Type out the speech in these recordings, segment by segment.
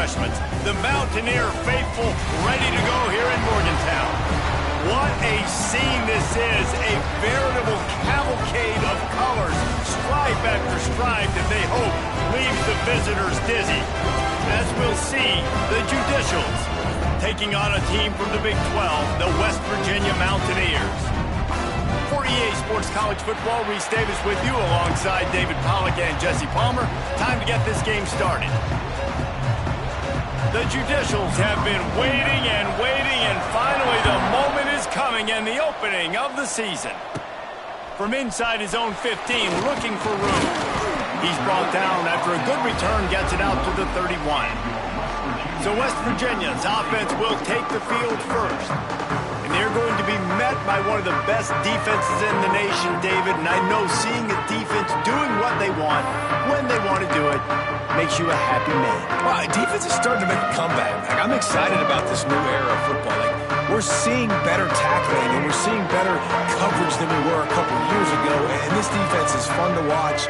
refreshments. The Mountaineer faithful ready to go here in Morgantown. What a scene this is. A veritable cavalcade of colors, stripe after stripe, that they hope leaves the visitors dizzy. As we'll see, the Judicials taking on a team from the Big 12, the West Virginia Mountaineers. For EA Sports College Football, Reese Davis with you alongside David Pollack and Jesse Palmer. Time to get this game started. The Judicials have been waiting, and finally the moment is coming, and the opening of the season. From inside his own 15, looking for room. He's brought down after a good return, gets it out to the 31. So West Virginia's offense will take the field first. And they're going to be met by one of the best defenses in the nation, David. And I know seeing a defense doing what they want, when they want to do it, makes you a happy man. Well, defense is starting to make a comeback. Like, I'm excited about this new era of football. Like, we're seeing better tackling, and we're seeing better coverage than we were a couple of years ago. And this defense is fun to watch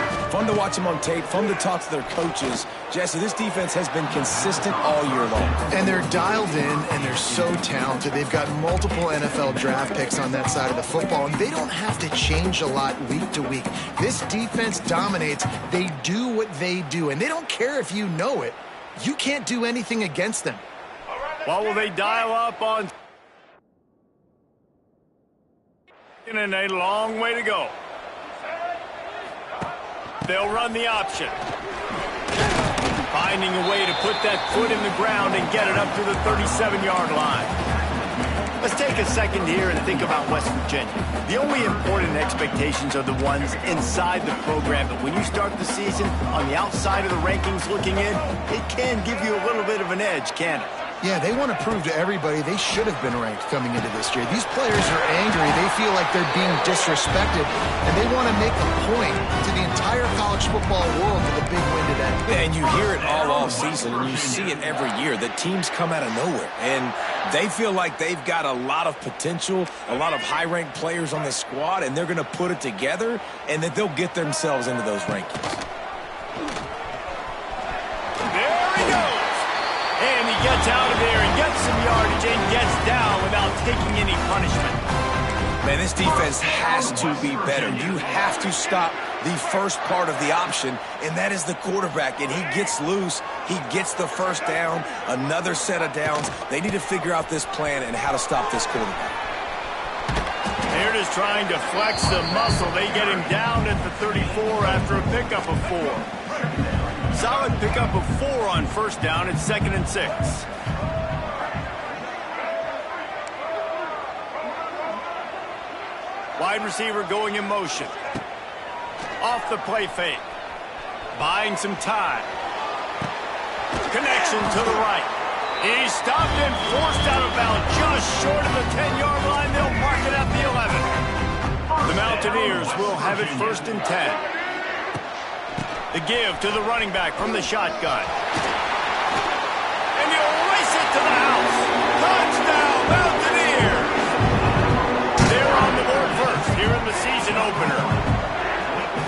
them on tape, fun to talk to their coaches. Jesse, this defense has been consistent all year long. And they're dialed in, and they're so talented. They've got multiple NFL draft picks on that side of the football, and they don't have to change a lot week to week. This defense dominates. They do what they do, and they don't care if you know it. You can't do anything against them. Well, will they dial up on... And a long way to go. They'll run the option. Finding a way to put that foot in the ground and get it up to the 37-yard line. Let's take a second here and think about West Virginia. The only important expectations are the ones inside the program. But when you start the season on the outside of the rankings looking in, it can give you a little bit of an edge, can't it? Yeah, they want to prove to everybody they should have been ranked coming into this year. These players are angry. They feel like they're being disrespected, and they want to make a point to the entire college football world with a big win today. Yeah, and you hear it all season, and you see it every year, that teams come out of nowhere, and they feel like they've got a lot of potential, a lot of high-ranked players on the squad, and they're going to put it together, and that they'll get themselves into those rankings. Gets out of there and gets some yardage and gets down without taking any punishment. Man, this defense has to be better. You have to stop the first part of the option, and that is the quarterback. And he gets loose. He gets the first down, another set of downs. They need to figure out this plan and how to stop this quarterback. They're just trying to flex the muscle. They get him down at the 34 after a pickup of 4. Solid pickup of 4 on first down. It's 2nd and 6. Wide receiver going in motion. Off the play fake. Buying some time. Connection to the right. He's stopped and forced out of bounds just short of the 10-yard line. They'll mark it at the 11. The Mountaineers will have it 1st and 10. The give to the running back from the shotgun. And he'll race it to the house. Touchdown, Mountaineers! They're on the board first here in the season opener.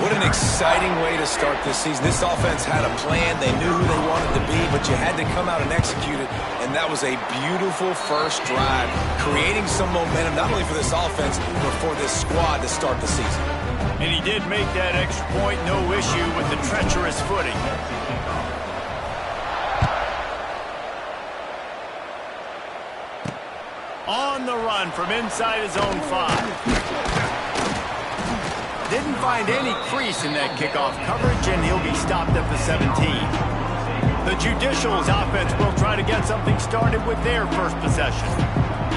What an exciting way to start this season. This offense had a plan. They knew who they wanted to be, but you had to come out and execute it. And that was a beautiful first drive, creating some momentum, not only for this offense, but for this squad to start the season. And he did make that extra point, no issue with the treacherous footing. On the run from inside his own 5. Didn't find any crease in that kickoff coverage, and he'll be stopped at the 17. The Judicials offense will try to get something started with their first possession.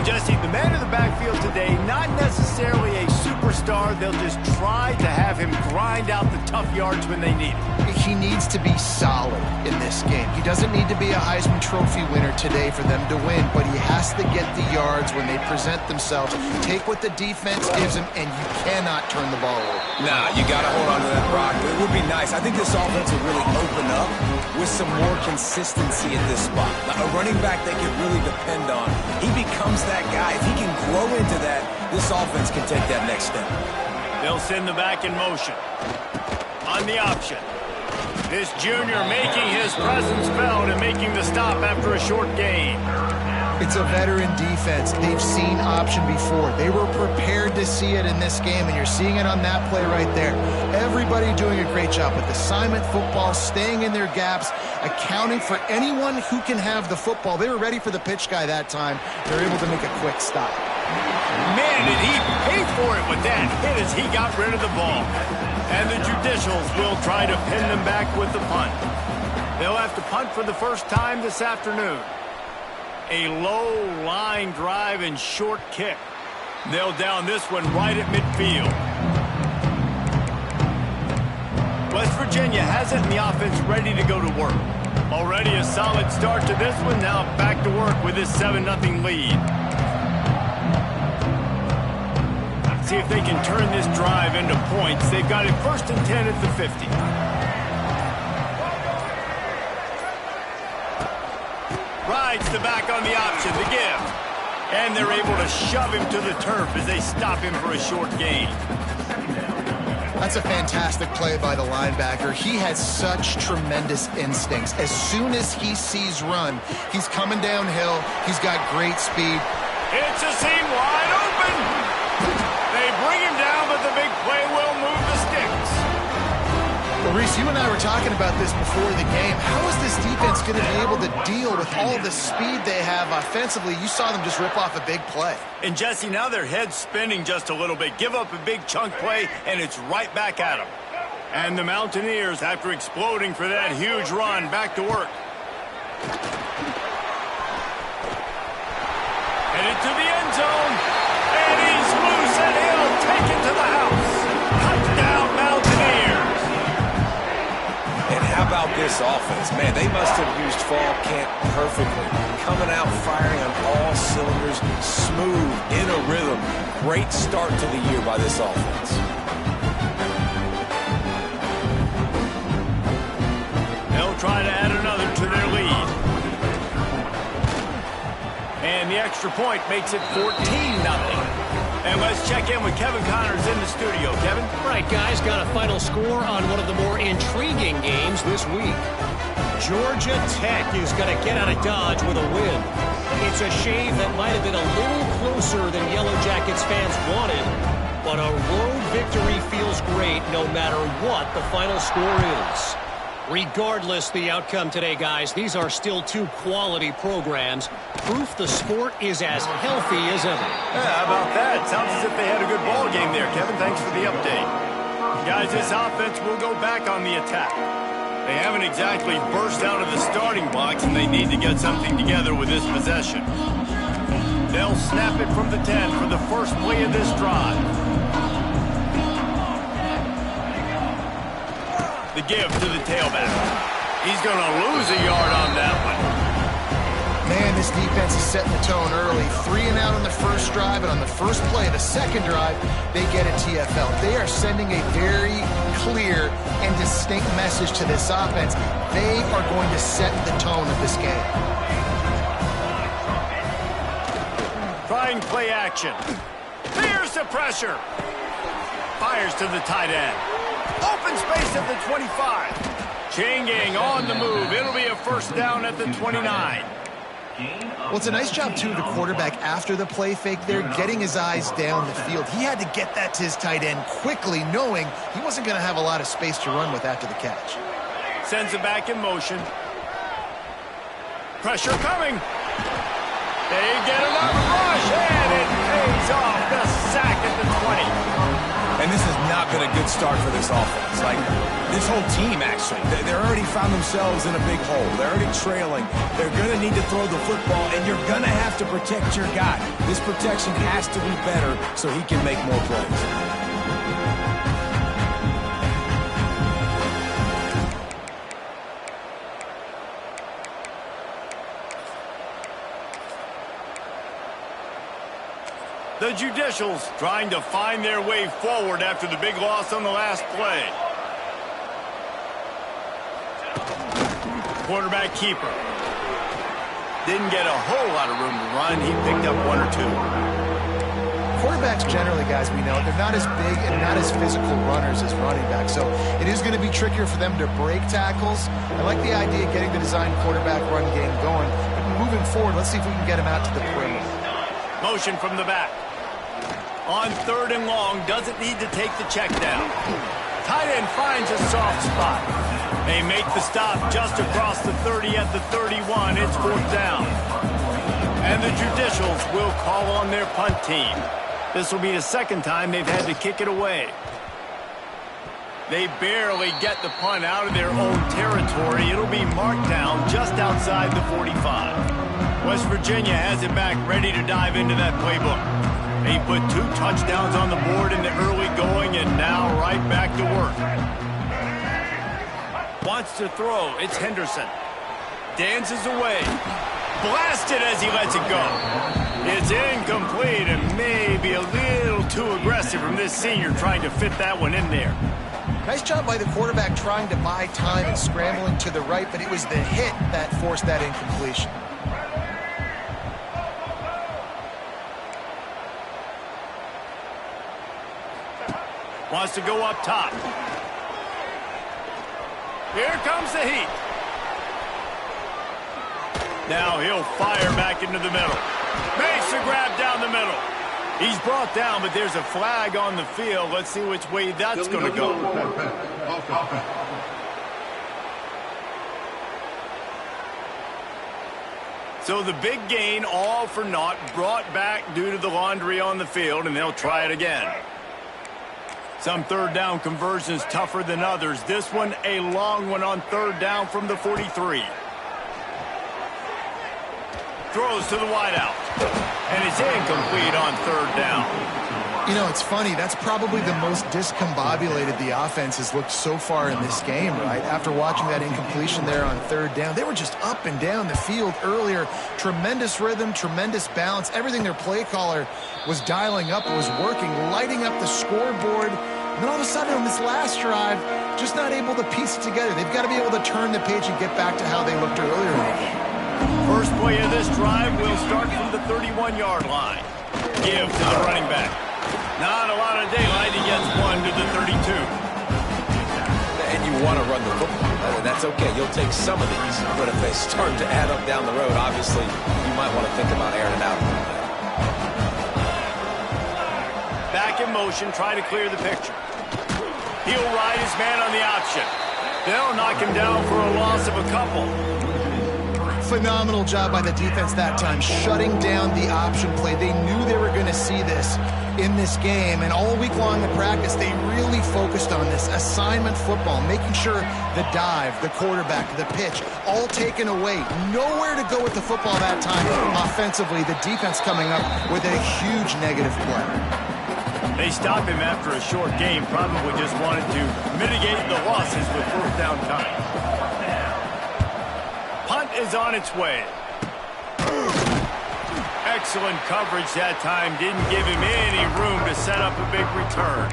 Jesse, the man in the backfield today, not necessarily a superstar. They'll just try to have him grind out the tough yards when they need it. He needs to be solid in this game. He doesn't need to be a Heisman Trophy winner today for them to win, but he has to get the yards when they present themselves. Take what the defense gives him, and you cannot turn the ball over. Nah, you got to hold on to that rock. It would be nice. I think this offense would really open up with some more consistency at this spot. Like a running back they can really depend on. He becomes that guy. If he can grow into that, this offense can take that next step. They'll send the back in motion. On the option. This junior making his presence felt and making the stop after a short gain. It's a veteran defense. They've seen option before. They were prepared to see it in this game, and you're seeing it on that play right there. Everybody doing a great job with assignment football, staying in their gaps, accounting for anyone who can have the football. They were ready for the pitch guy that time. They're able to make a quick stop. Man, did he pay for it with that hit as he got rid of the ball. And the Judicials will try to pin them back with the punt. They'll have to punt for the first time this afternoon. A low line drive and short kick. They'll down this one right at midfield. West Virginia has it in the offense ready to go to work. Already a solid start to this one. Now back to work with this 7-0 lead. See if they can turn this drive into points. They've got it 1st and 10 at the 50. Rides the back on the option, the give. And they're able to shove him to the turf as they stop him for a short gain. That's a fantastic play by the linebacker. He has such tremendous instincts. As soon as he sees run, he's coming downhill. He's got great speed. It's a seam wide open. They bring him down, but the big play will move the sticks. Well, Reese, you and I were talking about this before the game. How is this defense going to be able to deal with all the speed they have offensively? You saw them just rip off a big play. And, Jesse, now their head's spinning just a little bit. Give up a big chunk play, and it's right back at them. And the Mountaineers, after exploding for that huge run, back to work. Headed to the end zone. And he's loose, and he'll take it to the house. Touchdown, Mountaineers. And how about this offense? Man, they must have used fall camp perfectly. Coming out firing on all cylinders, smooth, in a rhythm. Great start to the year by this offense. They'll try to add another to their lead. And the extra point makes it 14-0. And let's check in with Kevin Connors in the studio. Kevin? Right, guys, got a final score on one of the more intriguing games this week. Georgia Tech is going to get out of Dodge with a win. It's a shame that might have been a little closer than Yellow Jackets fans wanted, but a road victory feels great no matter what the final score is. Regardless the outcome today, guys, these are still two quality programs. Proof the sport is as healthy as ever. Yeah, how about that? Sounds as if they had a good ball game there, Kevin. Thanks for the update. Guys, this offense will go back on the attack. They haven't exactly burst out of the starting blocks, and they need to get something together with this possession. They'll snap it from the 10 for the first play of this drive. The give to the tailback. He's going to lose a yard on that one. Man, this defense is setting the tone early. 3 and out on the first drive, and on the first play of the second drive, they get a TFL. They are sending a very clear and distinct message to this offense. They are going to set the tone of this game. Trying play action. Here's the pressure. Fires to the tight end. Open space at the 25. Chain gang on the move. It'll be a first down at the 29. Well, it's a nice job, too, of the quarterback after the play fake there, getting his eyes down the field. He had to get that to his tight end quickly, knowing he wasn't going to have a lot of space to run with after the catch. Sends it back in motion. Pressure coming. They get another rush, and it pays off. The sack at the 20. And this has not been a good start for this offense. Like, this whole team, actually. They're already found themselves in a big hole. They're already trailing. They're going to need to throw the football, and you're going to have to protect your guy. This protection has to be better so he can make more plays. The Judicials trying to find their way forward after the big loss on the last play. Quarterback keeper. Didn't get a whole lot of room to run. He picked up 1 or 2. Quarterbacks generally, guys, we know, they're not as big and not as physical runners as running backs, so it is going to be trickier for them to break tackles. I like the idea of getting the design quarterback run game going. moving forward. Let's see if we can get him out to the perimeter. Motion from the back. On 3rd and long, doesn't need to take the check down. Tight end finds a soft spot. They make the stop just across the 30 at the 31. It's 4th down. And the Judicials will call on their punt team. This will be the 2nd time they've had to kick it away. They barely get the punt out of their own territory. It'll be marked down just outside the 45. West Virginia has it back, ready to dive into that playbook. They put 2 touchdowns on the board in the early going, and now right back to work. Wants to throw. It's Henderson. Dances away. Blasted as he lets it go. It's incomplete and maybe a little too aggressive from this senior trying to fit that one in there. Nice job by the quarterback trying to buy time and scrambling to the right, but it was the hit that forced that incompletion. Wants to go up top. Here comes the heat. Now he'll fire back into the middle. Makes the grab down the middle. He's brought down, but there's a flag on the field. Let's see which way that's going to go. So the big gain, all for naught, brought back due to the laundry on the field, and they'll try it again. Some 3rd down conversions tougher than others. This one, a long one on 3rd down from the 43. Throws to the wideout. And it's incomplete on 3rd down. You know, it's funny. That's probably the most discombobulated the offense has looked so far in this game, right? After watching that incompletion there on 3rd down, they were just up and down the field earlier. Tremendous rhythm, tremendous balance. Everything their play caller was dialing up was working, lighting up the scoreboard. And then all of a sudden on this last drive, just not able to piece it together. They've got to be able to turn the page and get back to how they looked earlier in the game. First play of this drive will start from the 31-yard line. Give to the running back. Not a lot of daylight. He gets 1 to the 32. And you want to run the football. That's okay. You'll take some of these. But if they start to add up down the road, obviously, you might want to think about airing it out. Back in motion, try to clear the picture. He'll ride his man on the option. They'll knock him down for a loss of a couple. Phenomenal job by the defense that time, shutting down the option play. They knew they were going to see this in this game, and all week long in practice, they really focused on this assignment football, making sure the dive, the quarterback, the pitch, all taken away. Nowhere to go with the football that time. Offensively, the defense coming up with a huge negative play. They stop him after a short game, probably just wanted to mitigate the losses with 4th down time. Punt is on its way. Excellent coverage that time. Didn't give him any room to set up a big return.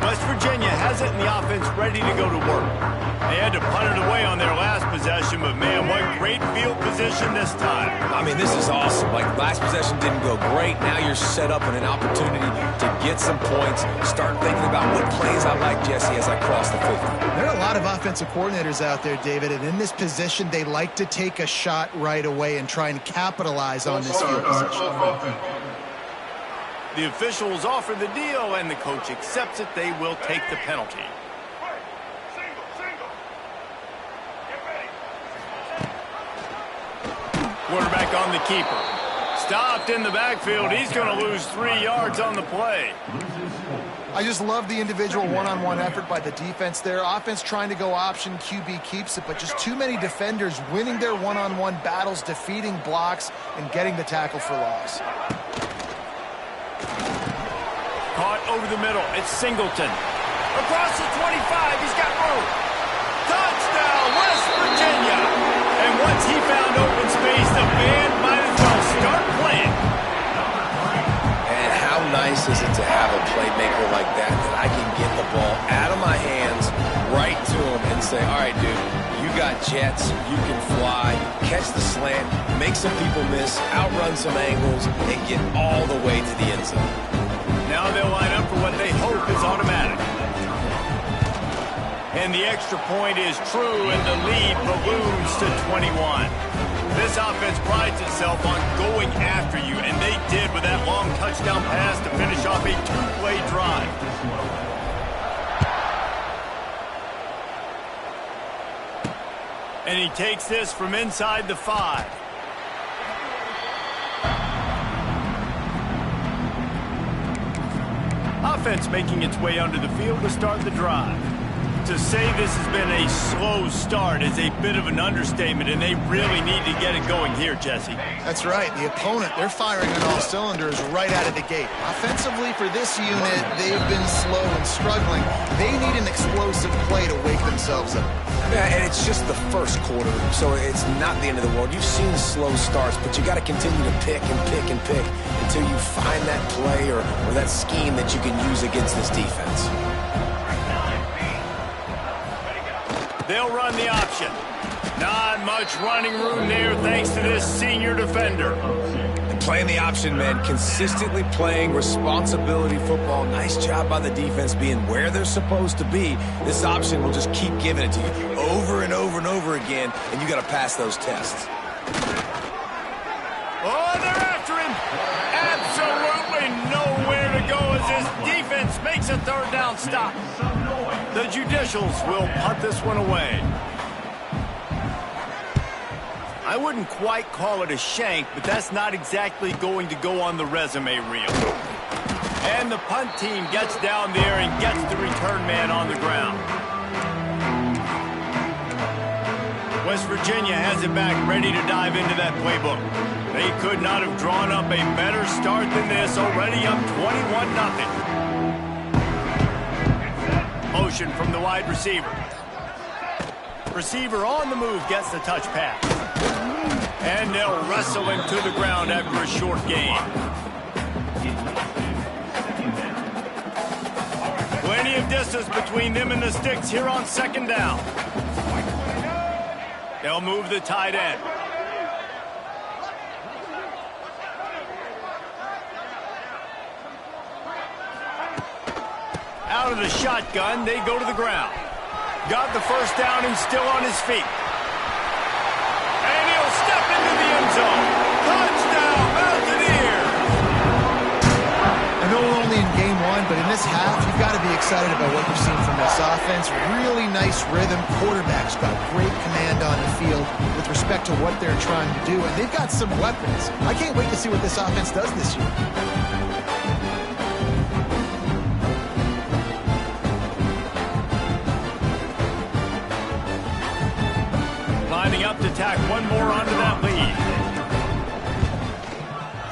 West Virginia has it in the offense ready to go to work. They had to punt it away on their last possession, but man, what great field position this time. I mean, this is awesome. Like, last possession didn't go great. Now you're set up in an opportunity to get some points. Start thinking about what plays I like, Jesse, as I cross the 50. There are a lot of offensive coordinators out there, David, and in this position, they like to take a shot right away and try and capitalize on this field position. The officials offer the deal, and the coach accepts it. They will take the penalty. Quarterback on the keeper. Stopped in the backfield. He's going to lose 3 yards on the play. I just love the individual one-on-one effort by the defense there. Offense trying to go option, QB keeps it, but just too many defenders winning their one-on-one battles, defeating blocks, and getting the tackle for loss. Caught over the middle. It's Singleton. Across the 25. He's got room. Touchdown, West Virginia. And once he found open space, the band might as well start playing. And how nice is it to have a playmaker like that I can get the ball out of my hands right to him and say, all right, dude, you got jets, you can fly, catch the slant, make some people miss, outrun some angles, and get all the way to the end zone. Now they'll line up for what they hope is automatic. And the extra point is true, and the lead balloons to 21. This offense prides itself on going after you, and they did with that long touchdown pass to finish off a two-play drive. And he takes this from inside the 5. Offense making its way onto the field to start the drive. To say this has been a slow start is a bit of an understatement, and they really need to get it going here, Jesse. That's right. The opponent, they're firing on all cylinders right out of the gate. Offensively for this unit, they've been slow and struggling. They need an explosive play to wake themselves up. Yeah, and it's just the first quarter, so it's not the end of the world. You've seen slow starts, but you got to continue to pick and pick and pick until you find that play or that scheme that you can use against this defense. They'll run the option. Not much running room there thanks to this senior defender. Playing the option, man. Consistently playing responsibility football. Nice job by the defense being where they're supposed to be. This option will just keep giving it to you over and over and over again, and you got to pass those tests. Oh, they're after him. Absolutely nowhere to go as this defense makes a third down stop. The Judicials will punt this one away. I wouldn't quite call it a shank, but that's not exactly going to go on the resume reel. And the punt team gets down there and gets the return man on the ground. West Virginia has it back, ready to dive into that playbook. They could not have drawn up a better start than this, already up 21-0. Motion from the wide receiver. Receiver on the move gets the touch pass. And they'll wrestle him to the ground after a short gain. Plenty of distance between them and the sticks here on second down. They'll move the tight end. Out of the shotgun, they go to the ground. Got the first down and still on his feet. And he'll step into the end zone. Touchdown, Mountaineers! I know we're only in game one, but in this half, you've got to be excited about what you've seen from this offense. Really nice rhythm. Quarterback's got great command on the field with respect to what they're trying to do, and they've got some weapons. I can't wait to see what this offense does this year. Lining up to tack one more onto that lead.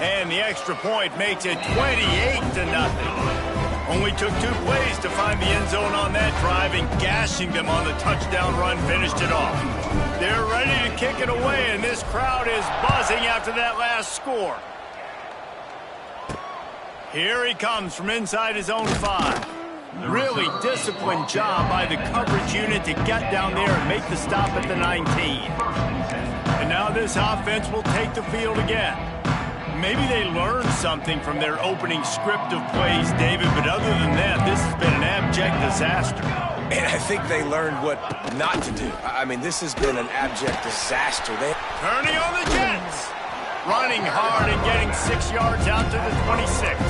And the extra point makes it 28-0. Only took 2 plays to find the end zone on that drive, and gashing them on the touchdown run finished it off. They're ready to kick it away, and this crowd is buzzing after that last score. Here he comes from inside his own 5. Really disciplined job by the coverage unit to get down there and make the stop at the 19. And now this offense will take the field again. Maybe they learned something from their opening script of plays, David, but other than that, this has been an abject disaster. And I think they learned what not to do. I mean, this has been an abject disaster. Turning on the Jets. Running hard and getting 6 yards out to the 26.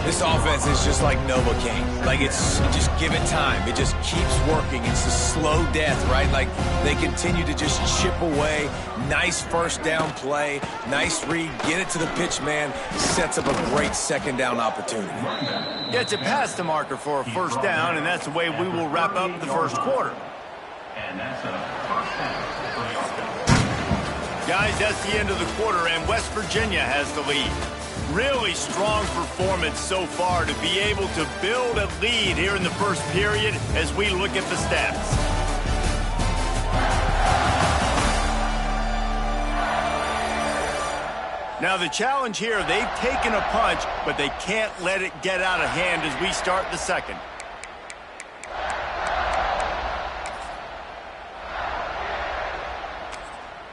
This offense is just like Novocaine. Like, you just give it time. It just keeps working. It's a slow death, right? Like, they continue to just chip away. Nice first down play. Nice read. Get it to the pitch man. Sets up a great second down opportunity. Gets it past the marker for a first down, and that's the way we will wrap up the first quarter. Guys, that's the end of the quarter, and West Virginia has the lead. Really strong performance so far to be able to build a lead here in the first period as we look at the stats. Now the challenge here, they've taken a punch, but they can't let it get out of hand as we start the second.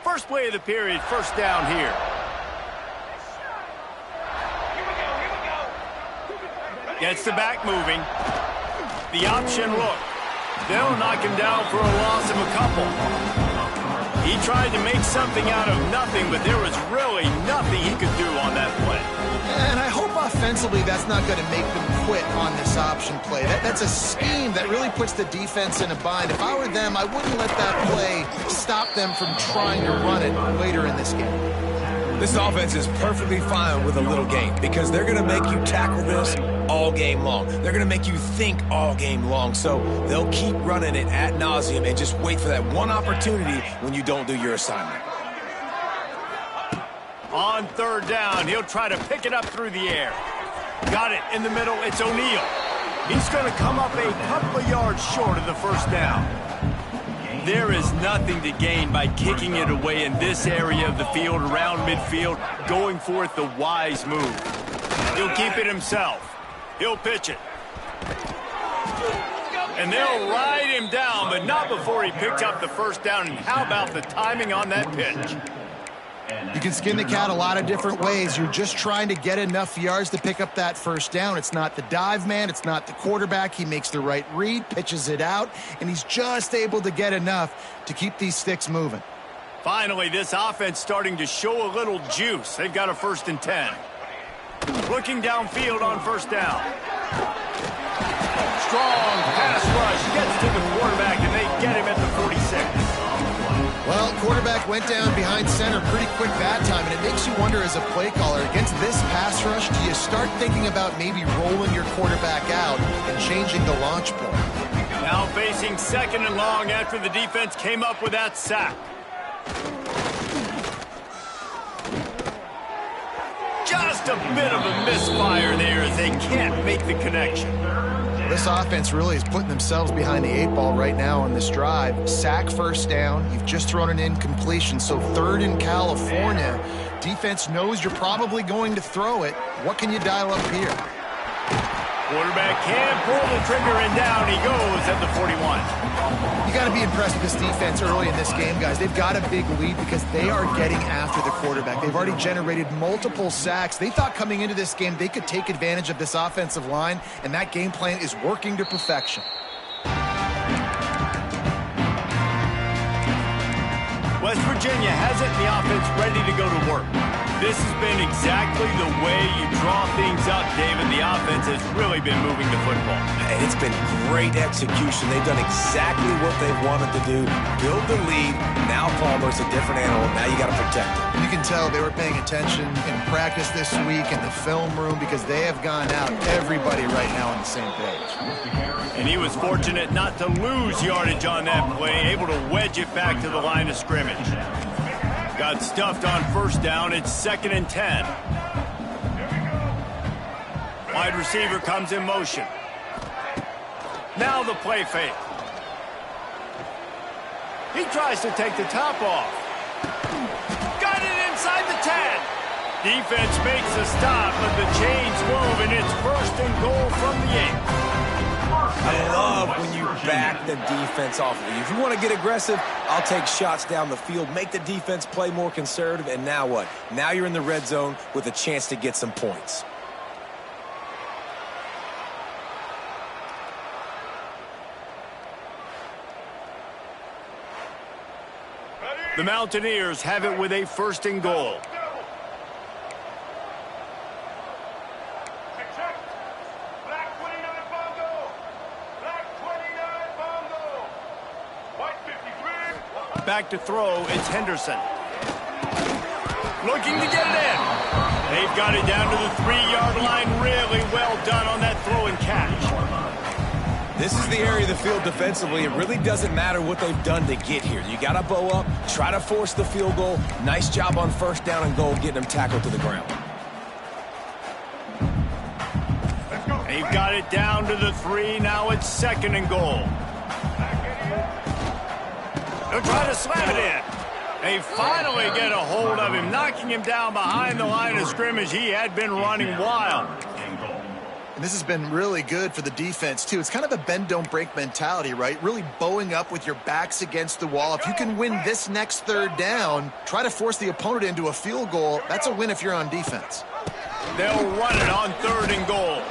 First play of the period, first down here. Gets the back moving. The option look. They'll knock him down for a loss of a couple. He tried to make something out of nothing, but there was really nothing he could do on that play. And I hope offensively that's not going to make them quit on this option play. That's a scheme that really puts the defense in a bind. If I were them, I wouldn't let that play stop them from trying to run it later in this game. This offense is perfectly fine with a little game because they're going to make you tackle this all game long. They're going to make you think all game long. So they'll keep running it ad nauseum and just wait for that one opportunity when you don't do your assignment. On third down, he'll try to pick it up through the air. Got it in the middle. It's O'Neal. He's going to come up a couple of yards short of the first down. There is nothing to gain by kicking it away in this area of the field around midfield, going for it the wise move. He'll keep it himself. He'll pitch it. And they'll ride him down, but not before he picks up the first down. And how about the timing on that pitch? You can skin the cat a lot of different ways. You're just trying to get enough yards to pick up that first down. It's not the dive man. It's not the quarterback. He makes the right read, pitches it out, and he's just able to get enough to keep these sticks moving. Finally, this offense starting to show a little juice. They've got a 1st and 10. Looking downfield on first down. Strong pass rush gets to the quarterback, and they get him at the 46. Well, quarterback went down behind center pretty quick that time, and it makes you wonder as a play caller, against this pass rush, do you start thinking about maybe rolling your quarterback out and changing the launch point? Now facing 2nd and long after the defense came up with that sack. Just a bit of a misfire there as they can't make the connection. This offense really is putting themselves behind the 8 ball right now on this drive. Sack first down. You've just thrown an incompletion, so 3rd in California. Defense knows you're probably going to throw it. What can you dial up here? Quarterback can pull the trigger, and down he goes at the 41. You got to be impressed with this defense early in this game, guys. They've got a big lead because they are getting after the quarterback. They've already generated multiple sacks. They thought coming into this game they could take advantage of this offensive line, and that game plan is working to perfection. West Virginia has it, and the offense ready to go to work. This has been exactly the way you draw things up, David. The offense has really been moving the football. And it's been great execution. They've done exactly what they've wanted to do. Build the lead. Now Palmer's a different animal. Now you got to protect it. You can tell they were paying attention in practice this week in the film room because they have gone out, everybody right now on the same page. And he was fortunate not to lose yardage on that play, able to wedge it back to the line of scrimmage. Got stuffed on first down. It's 2nd and 10. Wide receiver comes in motion. Now the play fake. He tries to take the top off. Got it inside the 10. Defense makes a stop, but the chains move, and it's 1st and goal from the 8. I love when you back the defense off of you. If you want to get aggressive, I'll take shots down the field, make the defense play more conservative, and now what? Now you're in the red zone with a chance to get some points. The Mountaineers have it with a 1st and goal. Back to throw, it's Henderson. Looking to get it in. They've got it down to the 3-yard line. Really well done on that throw and catch. This is the area of the field defensively. It really doesn't matter what they've done to get here. You got to bow up, try to force the field goal. Nice job on 1st down and goal, getting them tackled to the ground. They've got it down to the 3. Now it's 2nd and goal. They'll try to slam it in. They finally get a hold of him, knocking him down behind the line of scrimmage. He had been running wild. And this has been really good for the defense, too. It's kind of a bend-don't-break mentality, right? Really bowing up with your backs against the wall. If you can win this next 3rd down, try to force the opponent into a field goal. That's a win if you're on defense. They'll run it on 3rd and goal.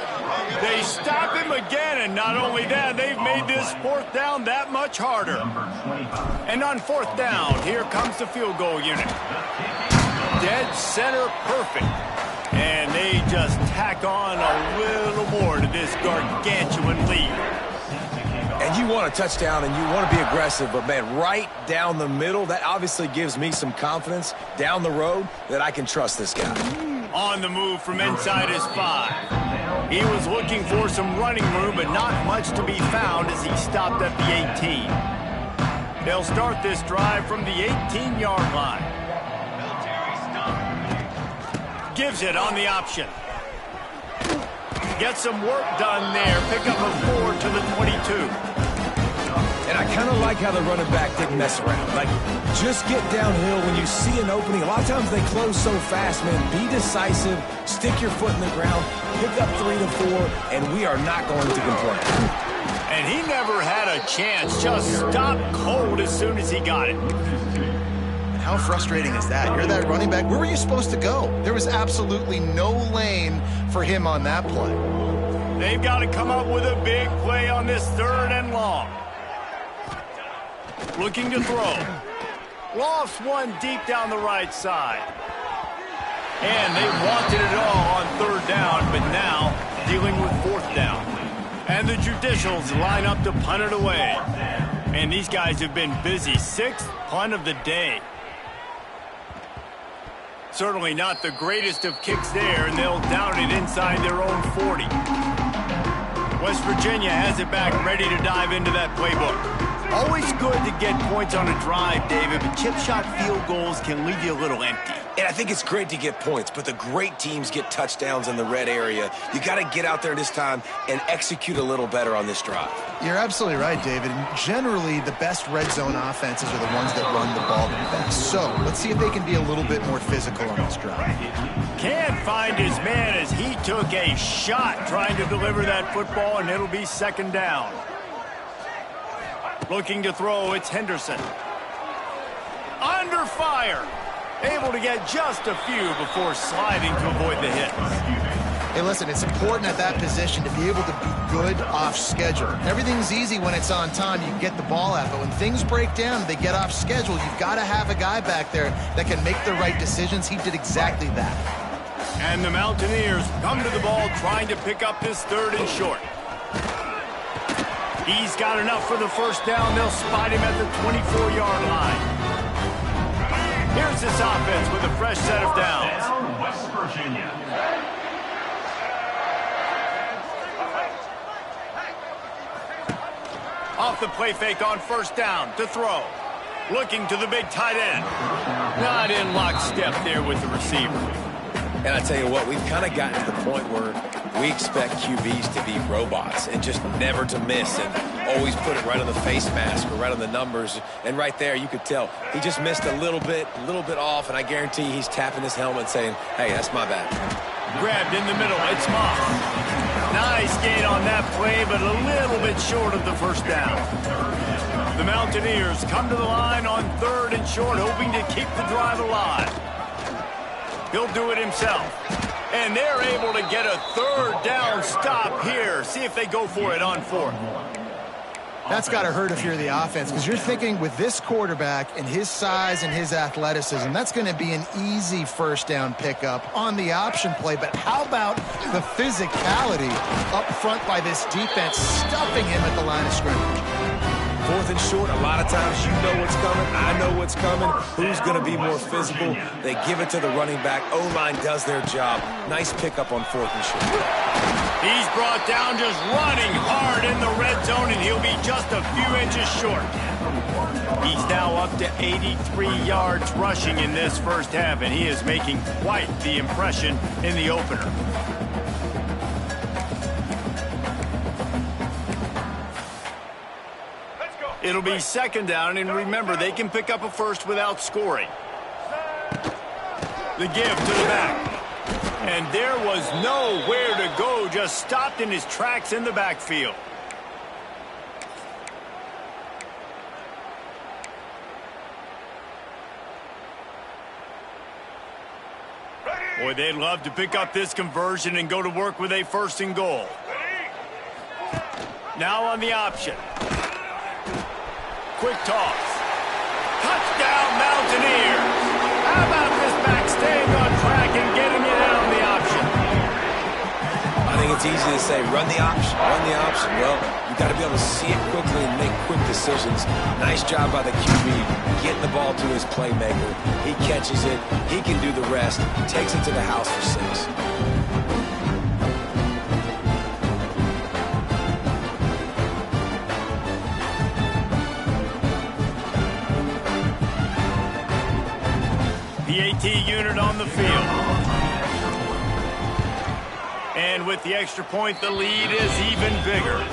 They stop him again, and not only that, they've made this fourth down that much harder. And on fourth down, here comes the field goal unit. Dead center perfect. And they just tack on a little more to this gargantuan lead. And you want a touchdown and you want to be aggressive, but, man, right down the middle, that obviously gives me some confidence down the road that I can trust this guy. On the move from inside his 5. He was looking for some running room, but not much to be found as he stopped at the 18. They'll start this drive from the 18-yard line. Gives it on the option. Get some work done there. Pick up a 4 to the 22. And I kind of like how the running back didn't mess around. Like, just get downhill when you see an opening. A lot of times they close so fast, man. Be decisive. Stick your foot in the ground. Pick up 3 to 4, and we are not going to complain. And he never had a chance. Just stopped cold as soon as he got it. How frustrating is that? You're that running back. Where were you supposed to go? There was absolutely no lane for him on that play. They've got to come up with a big play on this 3rd and long. Looking to throw. Lofts one deep down the right side. And they wanted it all on 3rd down, but now dealing with 4th down. And the Judicials line up to punt it away. And these guys have been busy. 6th punt of the day. Certainly not the greatest of kicks there, and they'll down it inside their own 40. West Virginia has it back, ready to dive into that playbook. Always good to get points on a drive, David, but chip shot field goals can leave you a little empty. And I think it's great to get points, but the great teams get touchdowns in the red area. You got to get out there this time and execute a little better on this drive. You're absolutely right, David. And generally, the best red zone offenses are the ones that run the ball the best. So let's see if they can be a little bit more physical on this drive. Can't find his man as he took a shot trying to deliver that football, and it'll be 2nd down. Looking to throw, it's Henderson. Under fire. Able to get just a few before sliding to avoid the hit. Hey, listen, it's important at that position to be able to be good off schedule. Everything's easy when it's on time. You can get the ball out, but when things break down and they get off schedule, you've got to have a guy back there that can make the right decisions. He did exactly that. And the Mountaineers come to the ball trying to pick up this 3rd and short. He's got enough for the 1st down. They'll spot him at the 24-yard line. Here's this offense with a fresh set of downs. West Virginia. Off the play fake on 1st down to throw. Looking to the big tight end. Not in lockstep there with the receiver. And I tell you what, we've kind of gotten to the point where we expect QBs to be robots and just never to miss and always put it right on the face mask or right on the numbers. And right there, you could tell he just missed a little bit off, and I guarantee he's tapping his helmet saying, hey, that's my bad. Grabbed in the middle, it's Moss. Nice gain on that play, but a little bit short of the 1st down. The Mountaineers come to the line on 3rd and short, hoping to keep the drive alive. He'll do it himself. And they're able to get a 3rd down stop here. See if they go for it on 4th. That's got to hurt if you're the offense, because you're thinking with this quarterback and his size and his athleticism, that's going to be an easy 1st down pickup on the option play. But how about the physicality up front by this defense, stuffing him at the line of scrimmage? 4th and short, a lot of times you know what's coming. I know what's coming. Who's going to be more physical? They give it to the running back. O-line does their job. Nice pickup on 4th and short. He's brought down just running hard in the red zone, and he'll be just a few inches short. He's now up to 83 yards rushing in this 1st half, and he is making quite the impression in the opener. It'll be 2nd down, and remember, they can pick up a 1st without scoring. The give to the back. And there was nowhere to go, just stopped in his tracks in the backfield. Boy, they'd love to pick up this conversion and go to work with a 1st and goal. Now on the option. Quick toss. Touchdown, Mountaineers. How about this back staying on track and getting it in on the option? I think it's easy to say, run the option, run the option. Well, you got to be able to see it quickly and make quick decisions. Nice job by the QB getting the ball to his playmaker. He catches it. He can do the rest. Takes it to the house for 6. The AT unit on the field. And with the extra point, the lead is even bigger.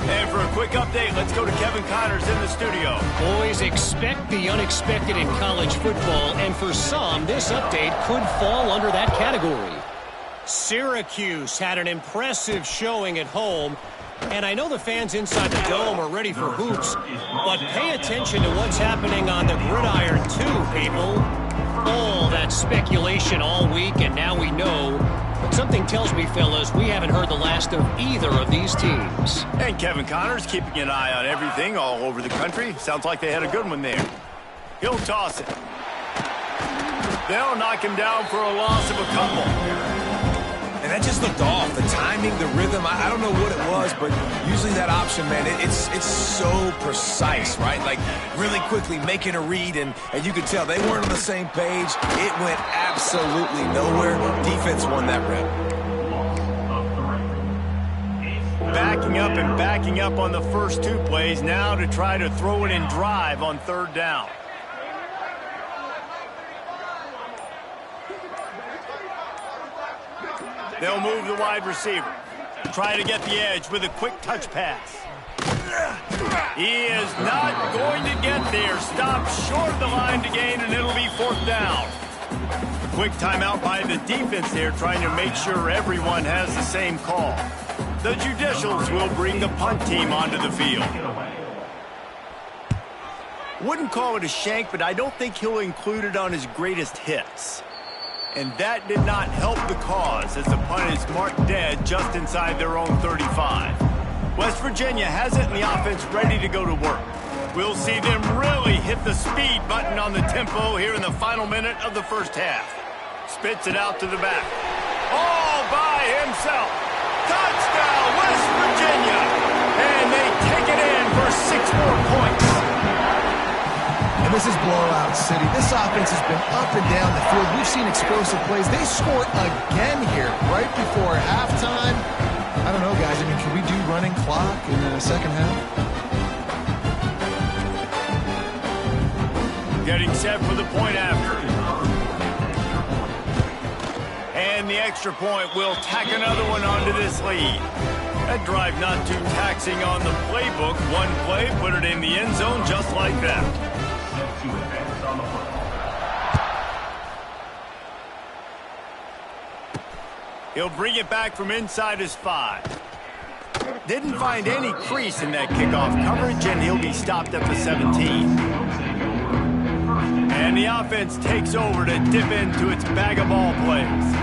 And for a quick update, let's go to Kevin Connors in the studio. Boys, expect the unexpected in college football, and for some, this update could fall under that category. Syracuse had an impressive showing at home, and I know the fans inside the dome are ready for hoops, but pay attention to what's happening on the gridiron too, people. All that speculation all week, and now we know. But something tells me, fellas, we haven't heard the last of either of these teams. And Kevin Connors keeping an eye on everything all over the country. Sounds like they had a good one there. He'll toss it. They'll knock him down for a loss of a couple. And that just looked off. The timing, the rhythm, I don't know what it was, but usually that option, man, it's so precise, right? Like, really quickly making a read, and you could tell they weren't on the same page. It went absolutely nowhere. Defense won that rep. Backing up on the first 2 plays now to try to throw it in drive on 3rd down. They'll move the wide receiver. Try to get the edge with a quick touch pass. He is not going to get there. Stopped short of the line to gain, and it'll be 4th down. Quick timeout by the defense there, trying to make sure everyone has the same call. The Judicials will bring the punt team onto the field. Wouldn't call it a shank, but I don't think he'll include it on his greatest hits. And that did not help the cause as the punt is marked dead just inside their own 35. West Virginia has it and the offense ready to go to work. We'll see them really hit the speed button on the tempo here in the final minute of the first half. Spits it out to the back. All by himself. Touchdown, West Virginia. And they take it in for 6 more points. And this is blowout city. This offense has been up and down the field. We've seen explosive plays. They scored again here right before halftime. I don't know, guys. I mean, can we do running clock in the second half? Getting set for the point after. And the extra point will tack another one onto this lead. That drive not too taxing on the playbook. One play, put it in the end zone just like that. He'll bring it back from inside his 5. Didn't find any crease in that kickoff coverage, and he'll be stopped at the 17. And the offense takes over to dip into its bag of ball plays.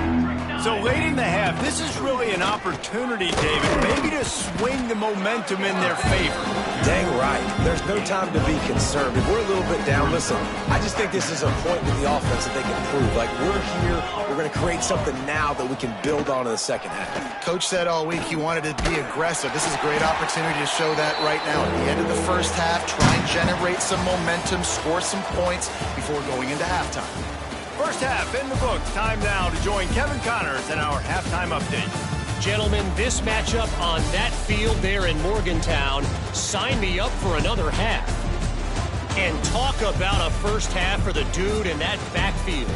So late in the half, this is really an opportunity, David, maybe to swing the momentum in their favor. Dang right. There's no time to be concerned. If we're a little bit down, listen, I just think this is a point with the offense that they can prove. Like, we're here, we're going to create something now that we can build on in the second half. Coach said all week he wanted to be aggressive. This is a great opportunity to show that right now. At the end of the first half, try and generate some momentum, score some points before going into halftime. First half in the books. Time now to join Kevin Connors in our halftime update. Gentlemen, this matchup on that field there in Morgantown, sign me up for another half. And talk about a first half for the dude in that backfield.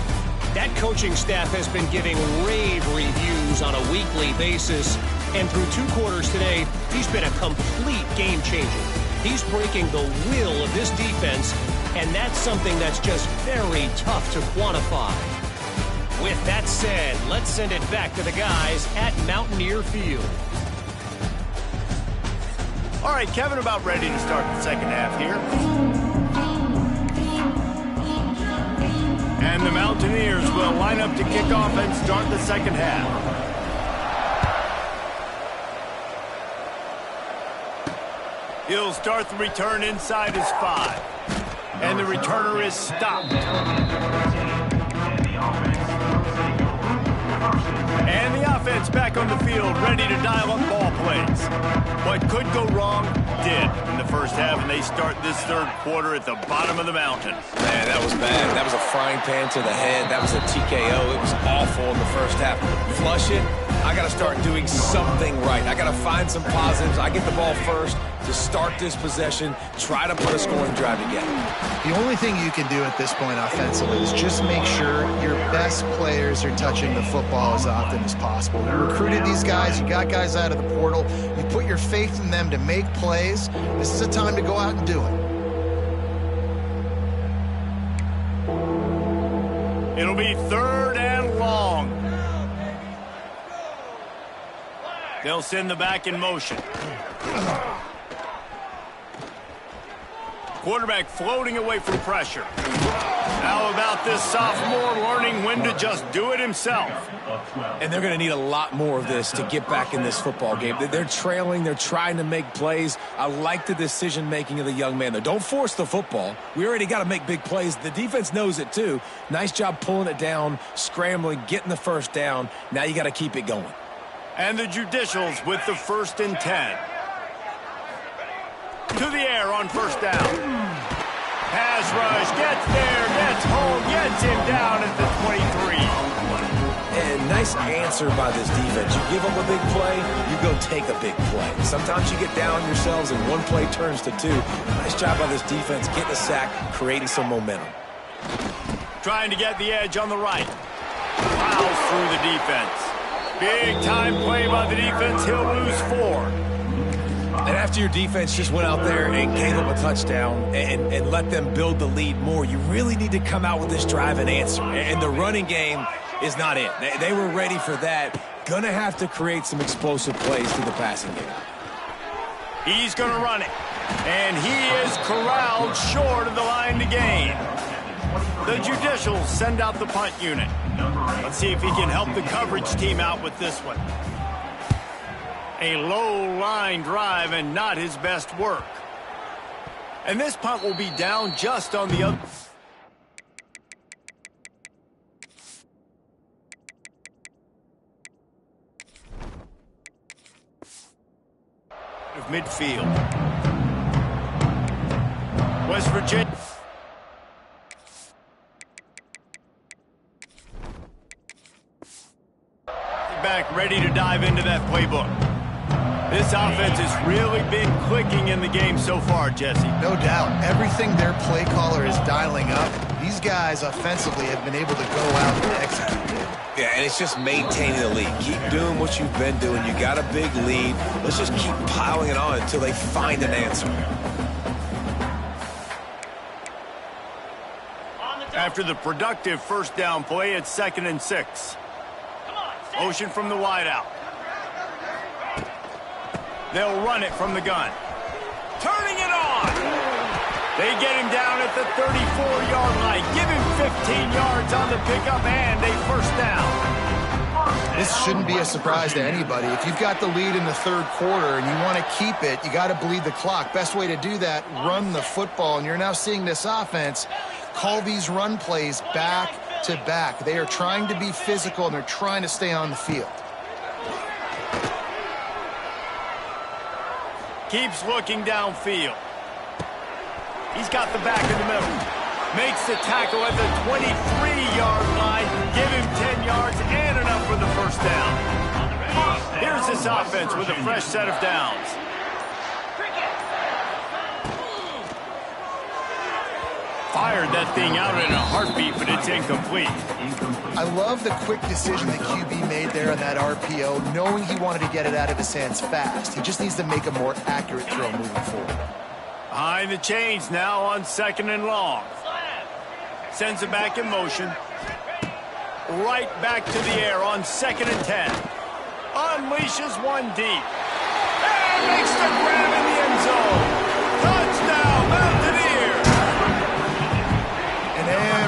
That coaching staff has been giving rave reviews on a weekly basis. And through 2 quarters today, he's been a complete game changer. He's breaking the will of this defense, and that's something that's just very tough to quantify. With that said, let's send it back to the guys at Mountaineer Field. All right, Kevin, about ready to start the second half here. And the Mountaineers will line up to kick off and start the second half. He'll start the return inside his 5. And the returner is stopped. And the offense back on the field, ready to dial up ball plays. What could go wrong did in the first half, and they start this third quarter at the bottom of the mountain. Man, that was bad. That was a frying pan to the head. That was a TKO. It was awful in the first half. Flush it. I got to start doing something right. I got to find some positives. I get the ball first to start this possession, try to put a scoring drive together. The only thing you can do at this point offensively is just make sure your best players are touching the football as often as possible. You recruited these guys. You got guys out of the portal. You put your faith in them to make plays. This is a time to go out and do it. It'll be 3rd and long. They'll send the back in motion. Quarterback floating away from pressure. How about this sophomore learning when to just do it himself? And they're going to need a lot more of this to get back in this football game. They're trailing. They're trying to make plays. I like the decision-making of the young man, though. Don't force the football. We already got to make big plays. The defense knows it, too. Nice job pulling it down, scrambling, getting the first down. Now you got to keep it going. And the Judicials with the 1st and 10. To the air on 1st down. Pass rush, gets there, gets home, gets him down at the 23. And nice answer by this defense. You give them a big play, you go take a big play. Sometimes you get down yourselves and one play turns to 2. Nice job by this defense getting a sack, creating some momentum. Trying to get the edge on the right. Plows through the defense. Big time play by the defense. He'll lose 4. And after your defense just went out there and gave them a touchdown and let them build the lead more, you really need to come out with this drive and answer. And the running game is not it. They were ready for that. Gonna have to create some explosive plays through the passing game. He's gonna run it. And he is corralled short of the line to gain. The Judicials send out the punt unit. Let's see if he can help the coverage team out with this one. A low line drive and not his best work. And this punt will be down just on the other. Of midfield. West Virginia. Back ready to dive into that playbook. This offense has really been clicking in the game so far, Jesse. No doubt. Everything their play caller is dialing up, these guys offensively have been able to go out and execute it. Yeah, and it's just maintaining the lead. Keep doing what you've been doing. You got a big lead. Let's just keep piling it on until they find an answer. After the productive 1st down play, it's 2nd and 6. Motion from the wideout. They'll run it from the gun. Turning it on. They get him down at the 34-yard line. Give him 15 yards on the pickup and a 1st down. This shouldn't be a surprise to anybody. If you've got the lead in the 3rd quarter and you want to keep it, you got to bleed the clock. Best way to do that, run the football. And you're now seeing this offense call these run plays back to back. They are trying to be physical and they're trying to stay on the field. Keeps looking downfield. He's got the back in the middle. Makes the tackle at the 23-yard line. Give him 10 yards and enough for the 1st down. Here's this offense with a fresh set of downs. Fired that thing out in a heartbeat, but it's incomplete. I love the quick decision that QB made there on that RPO, knowing he wanted to get it out of his hands fast. He just needs to make a more accurate throw moving forward. Behind the chains now on 2nd and long. Sends it back in motion. Right back to the air on 2nd and 10. Unleashes one deep. And makes the grab in the end zone. Touchdown, Mountaineers!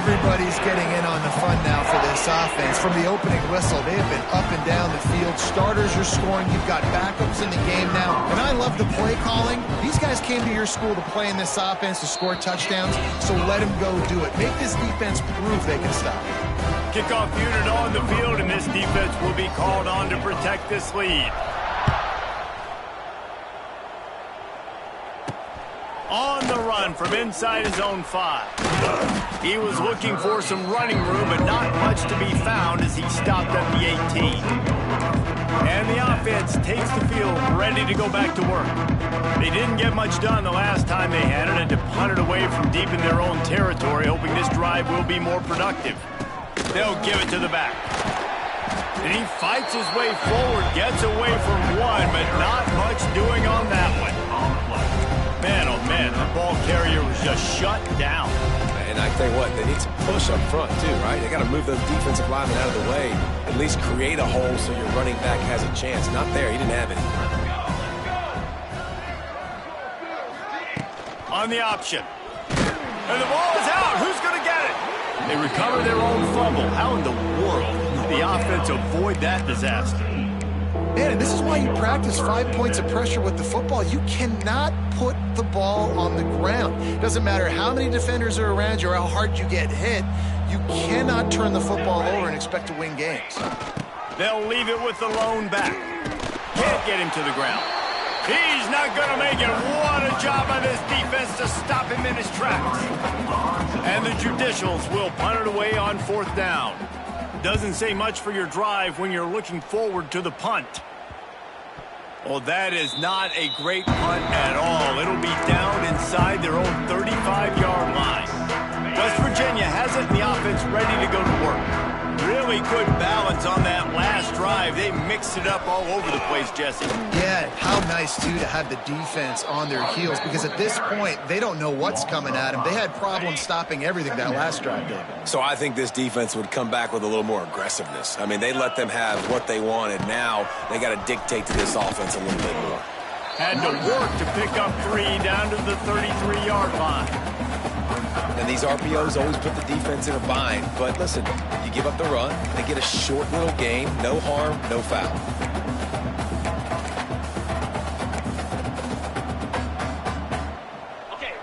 Everybody's getting in on the fun now for this offense. From the opening whistle, they have been up and down the field. Starters are scoring. You've got backups in the game now. And I love the play calling. These guys came to your school to play in this offense to score touchdowns, so let them go do it. Make this defense prove they can stop it. Kickoff unit on the field, and this defense will be called on to protect this lead. On the run from inside his own 5. He was looking for some running room, but not much to be found as he stopped at the 18. And the offense takes the field ready to go back to work. They didn't get much done the last time they had it, and to punt it away from deep in their own territory, hoping this drive will be more productive. They'll give it to the back. And he fights his way forward, gets away from one, but not much doing on that one. Man, oh man, the ball carrier was just shut down. And I tell you what, they need some push up front too, right? They got to move those defensive linemen out of the way, at least create a hole so your running back has a chance. Not there, he didn't have any. On the option. And the ball is out. Who's going to get it? They recover their own fumble. How in the world did the offense avoid that disaster? Man, and this is why you practice 5 points of pressure with the football. You cannot put the ball on the ground. It doesn't matter how many defenders are around you or how hard you get hit. You cannot turn the football over and expect to win games. They'll leave it with the lone back. Can't get him to the ground. He's not going to make it. What a job by this defense to stop him in his tracks. And the Judicials will punt it away on 4th down. Doesn't say much for your drive when you're looking forward to the punt. Well, that is not a great punt at all. It'll be down inside their own 35-yard line. West Virginia has it, and the offense ready to go to work. Really good balance on that last drive. They mixed it up all over the place, Jesse. Yeah, how nice, too, to have the defense on their heels, because at this point, they don't know what's coming at them. They had problems stopping everything that last drive, David. So I think this defense would come back with a little more aggressiveness. I mean, they let them have what they wanted. Now they got to dictate to this offense a little bit more. Had to work to pick up 3 down to the 33-yard line. And these RPOs always put the defense in a bind. But listen, you give up the run, they get a short little gain, no harm, no foul.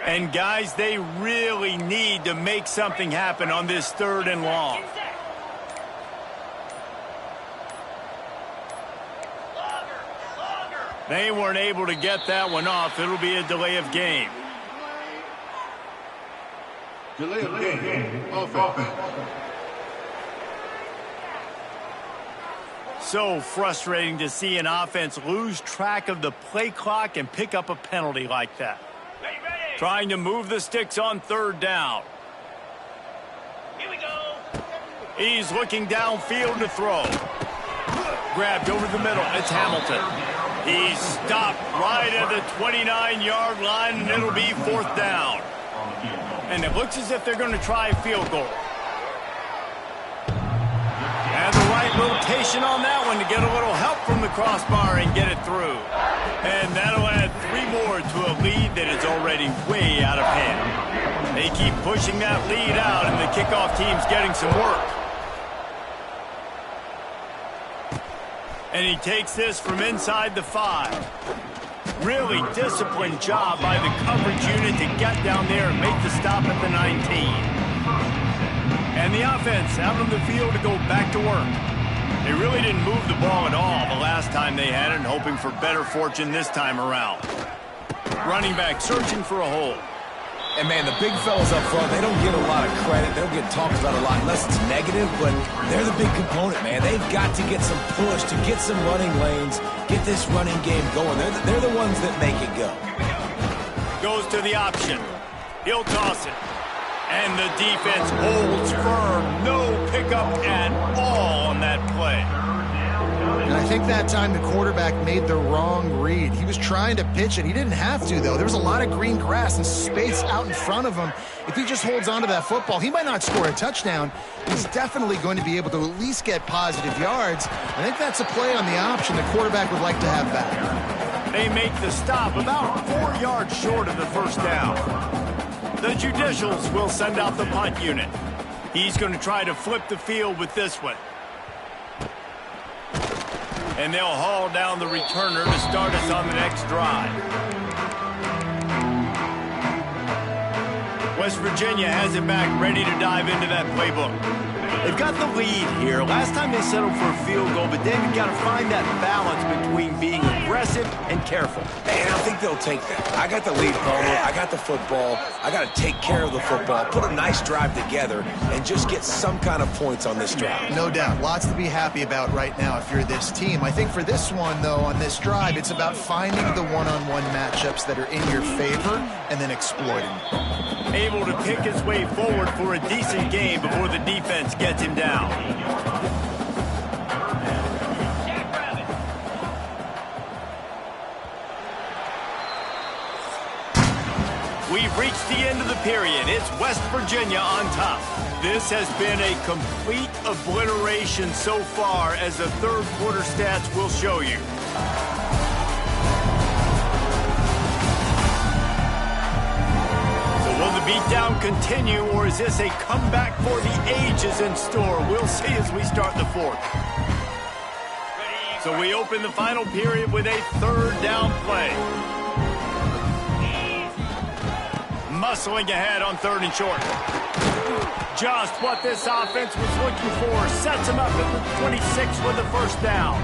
And guys, they really need to make something happen on this 3rd and long. They weren't able to get that one off. It'll be a delay of game. Delay of game. Offense. So frustrating to see an offense lose track of the play clock and pick up a penalty like that. Trying to move the sticks on 3rd down. Here we go. He's looking downfield to throw. Grabbed over the middle. It's Hamilton. He's stopped right at the 29-yard line, and it'll be 4th down. And it looks as if they're going to try a field goal. And the right rotation on that one to get a little help from the crossbar and get it through. And that'll add 3 more to a lead that is already way out of hand. They keep pushing that lead out, and the kickoff team's getting some work. And he takes this from inside the 5. Really disciplined job by the coverage unit to get down there and make the stop at the 19. And the offense out on the field to go back to work. They really didn't move the ball at all the last time they had it, and hoping for better fortune this time around. Running back searching for a hole. And, man, the big fellas up front, they don't get a lot of credit. They don't get talked about a lot unless it's negative, but they're the big component, man. They've got to get some push, to get some running lanes, get this running game going. They're the ones that make it go. Goes to the option. He'll toss it. And the defense holds firm. No pickup at all on that play. And I think that time the quarterback made the wrong read. He was trying to pitch it. He didn't have to, though. There was a lot of green grass and space out in front of him. If he just holds on to that football, he might not score a touchdown. He's definitely going to be able to at least get positive yards. I think that's a play on the option the quarterback would like to have back. They make the stop about 4 yards short of the 1st down. The Judicials will send out the punt unit. He's going to try to flip the field with this one. And they'll haul down the returner to start us on the next drive. West Virginia has it back, ready to dive into that playbook. They've got the lead here. Last time they settled for a field goal, but then you've got to find that balance between being aggressive and careful. And I think they'll take that. I got the lead, Palmer. I got the football. I got to take care of the football, put a nice drive together, and just get some kind of points on this drive. No doubt. Lots to be happy about right now if you're this team. I think for this one, though, on this drive, it's about finding the one-on-one matchups that are in your favor and then exploiting them. Able to pick his way forward for a decent game before the defense gets him down. We've reached the end of the period. It's West Virginia on top. This has been a complete obliteration so far, as the third quarter stats will show you. Will the beatdown continue, or is this a comeback for the ages in store? We'll see as we start the fourth. So we open the final period with a third down play. Muscling ahead on third and short. Just what this offense was looking for. Sets him up at the 26 with the first down.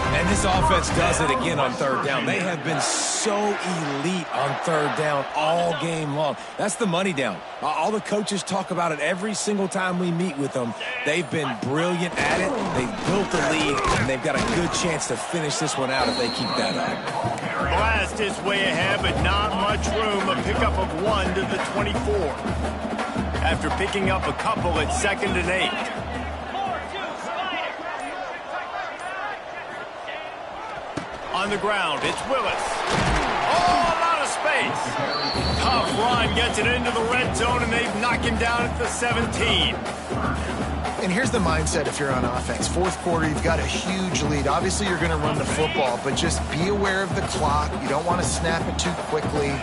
And this offense does it again on third down. They have been so elite on third down all game long. That's the money down. All the coaches talk about it every single time we meet with them. They've been brilliant at it. They've built the lead, and they've got a good chance to finish this one out if they keep that up. Blast is way ahead, but not much room. A pickup of 1 to the 24. After picking up a couple at 2nd and 8. On the ground, it's Willis. Oh, a lot of space. Tough run gets it into the red zone, and they've knocked him down at the 17. And here's the mindset if you're on offense. Fourth quarter, you've got a huge lead. Obviously, you're going to run the football, but just be aware of the clock. You don't want to snap it too quickly.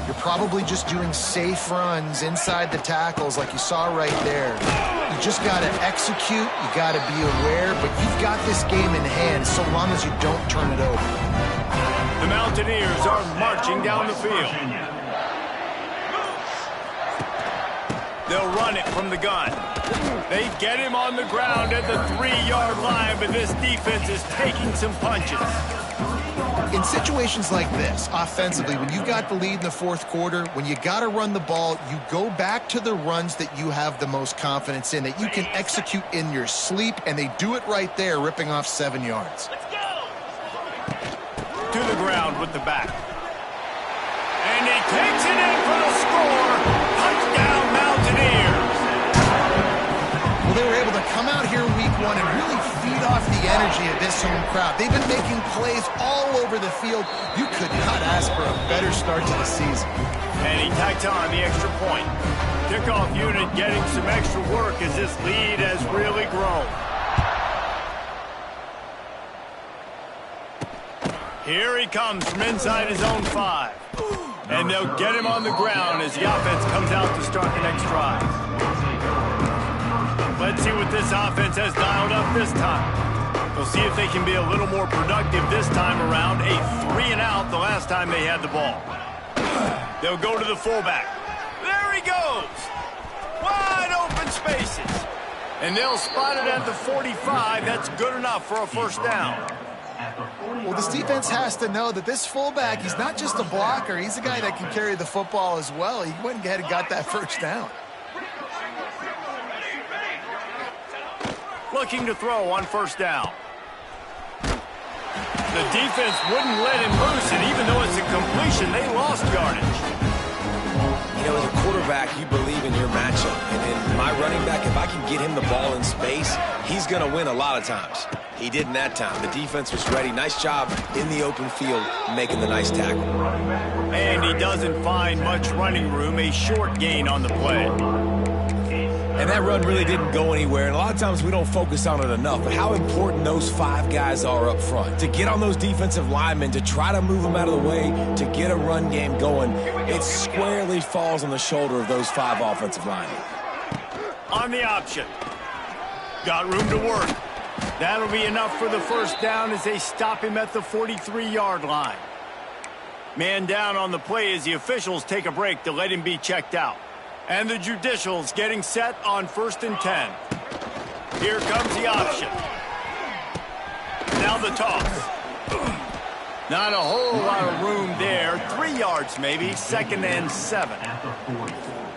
You're probably just doing safe runs inside the tackles like you saw right there. You just got to execute. You got to be aware, but you've got this game in hand so long as you don't turn it over. The Mountaineers are marching down the field. They'll run it from the gun. They get him on the ground at the 3-yard line, but this defense is taking some punches. In situations like this, offensively, when you got the lead in the fourth quarter, when you got to run the ball, you go back to the runs that you have the most confidence in, that you can execute in your sleep, and they do it right there, ripping off 7 yards. To the ground with the back. And he takes it in for the score. Touchdown, Mountaineers. Well, they were able to come out here week 1 and really feed off the energy of this home crowd. They've been making plays all over the field. You could not ask for a better start to the season. And he tacks on the extra point. Kickoff unit getting some extra work as this lead has really grown. Here he comes from inside his own 5. And they'll get him on the ground as the offense comes out to start the next drive. Let's see what this offense has dialed up this time. We'll see if they can be a little more productive this time around. A 3-and-out the last time they had the ball. They'll go to the fullback. There he goes. Wide open spaces. And they'll spot it at the 45. That's good enough for a first down. Well, this defense has to know that this fullback, he's not just a blocker. He's a guy that can carry the football as well. He went ahead and got that first down. Looking to throw on first down. The defense wouldn't let him loose, and even though it's a completion, they lost yardage. You know, as a quarterback, you believe in your matchup. And in my running back, if I can get him the ball in space, he's going to win a lot of times. He didn't that time. The defense was ready. Nice job in the open field making the nice tackle. And he doesn't find much running room. A short gain on the play. And that run really didn't go anywhere. And a lot of times we don't focus on it enough. But how important those 5 guys are up front. To get on those defensive linemen, to try to move them out of the way, to get a run game going, it squarely falls on the shoulder of those 5 offensive linemen. on the option. Got room to work. That'll be enough for the first down as they stop him at the 43-yard line. Man down on the play as the officials take a break to let him be checked out. And the judicials getting set on 1st and 10. Here comes the option. Now the toss. Not a whole lot of room there. 3 yards maybe. 2nd and 7.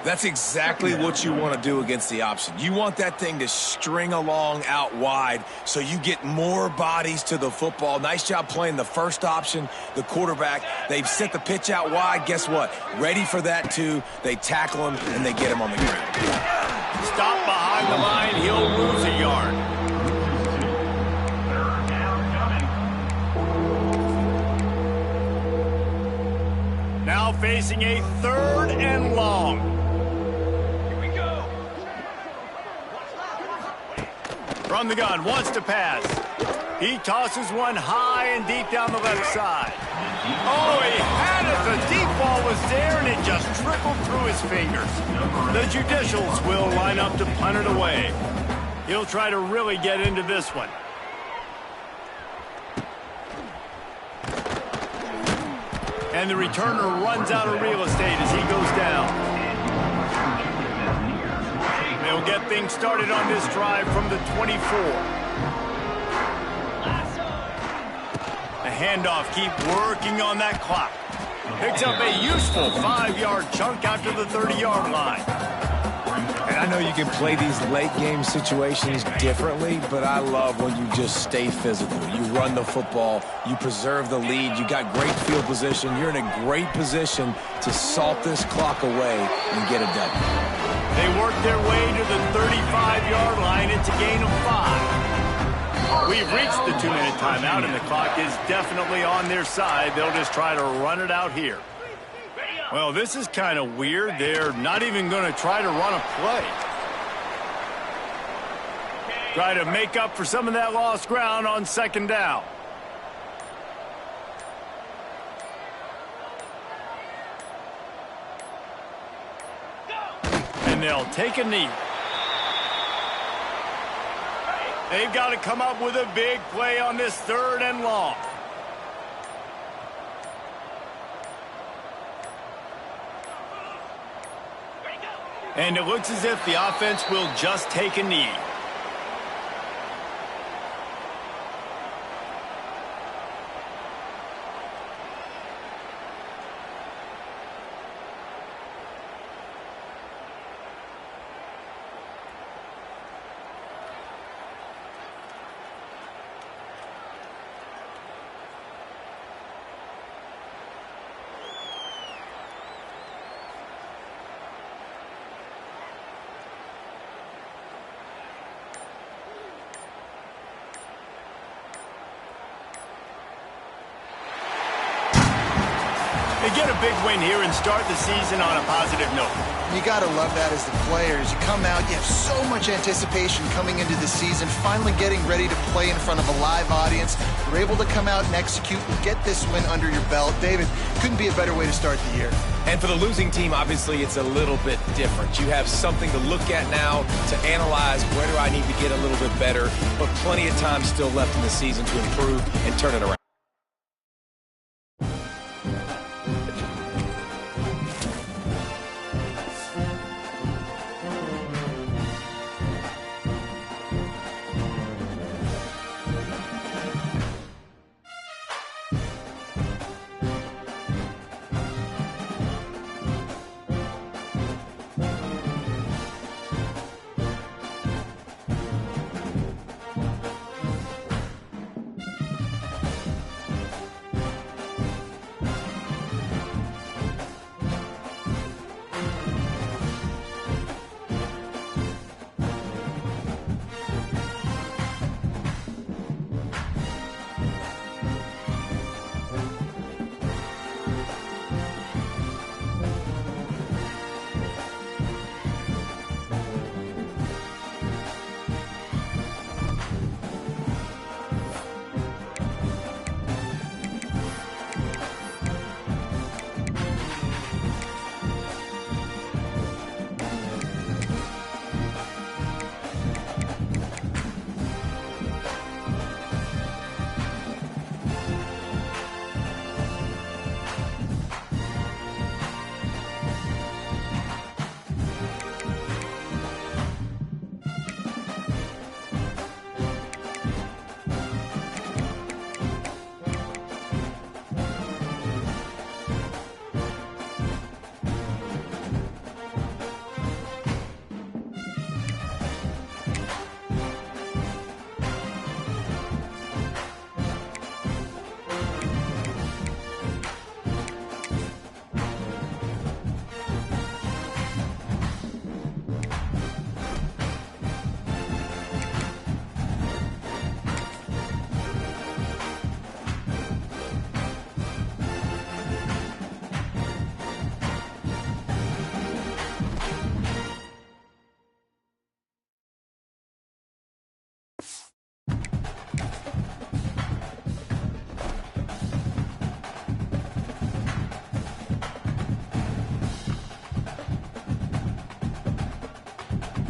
That's exactly what you want to do against the option. You want that thing to string along out wide so you get more bodies to the football. Nice job playing the first option, the quarterback. They've sent the pitch out wide. Guess what? Ready for that too. They tackle him and they get him on the ground. Stop behind the line. He'll lose a yard. Now facing a 3rd and long. From the gun, wants to pass. He tosses one high and deep down the left side. Oh, he had it. The deep ball was there, and it just trickled through his fingers. The judicials will line up to punt it away. He'll try to really get into this one. And the returner runs out of real estate as he goes down. They'll get things started on this drive from the 24. The handoff, keep working on that clock. Picks up a useful 5-yard chunk out to the 30-yard line. And I know you can play these late game situations differently, but I love when you just stay physical. You run the football, you preserve the lead, you got great field position, you're in a great position to salt this clock away and get it done. They work their way to the 35-yard line. It's a gain of 5. We've reached the 2-minute timeout, and the clock is definitely on their side. They'll just try to run it out here. Well, this is kind of weird. They're not even going to try to run a play. Try to make up for some of that lost ground on 2nd down. And they'll take a knee. They've got to come up with a big play on this 3rd and long. And it looks as if the offense will just take a knee. They get a big win here and start the season on a positive note. You got to love that as the players. You come out, you have so much anticipation coming into the season, finally getting ready to play in front of a live audience. You're able to come out and execute and get this win under your belt. David, couldn't be a better way to start the year. And for the losing team, obviously, it's a little bit different. You have something to look at now to analyze where do I need to get a little bit better, but plenty of time still left in the season to improve and turn it around.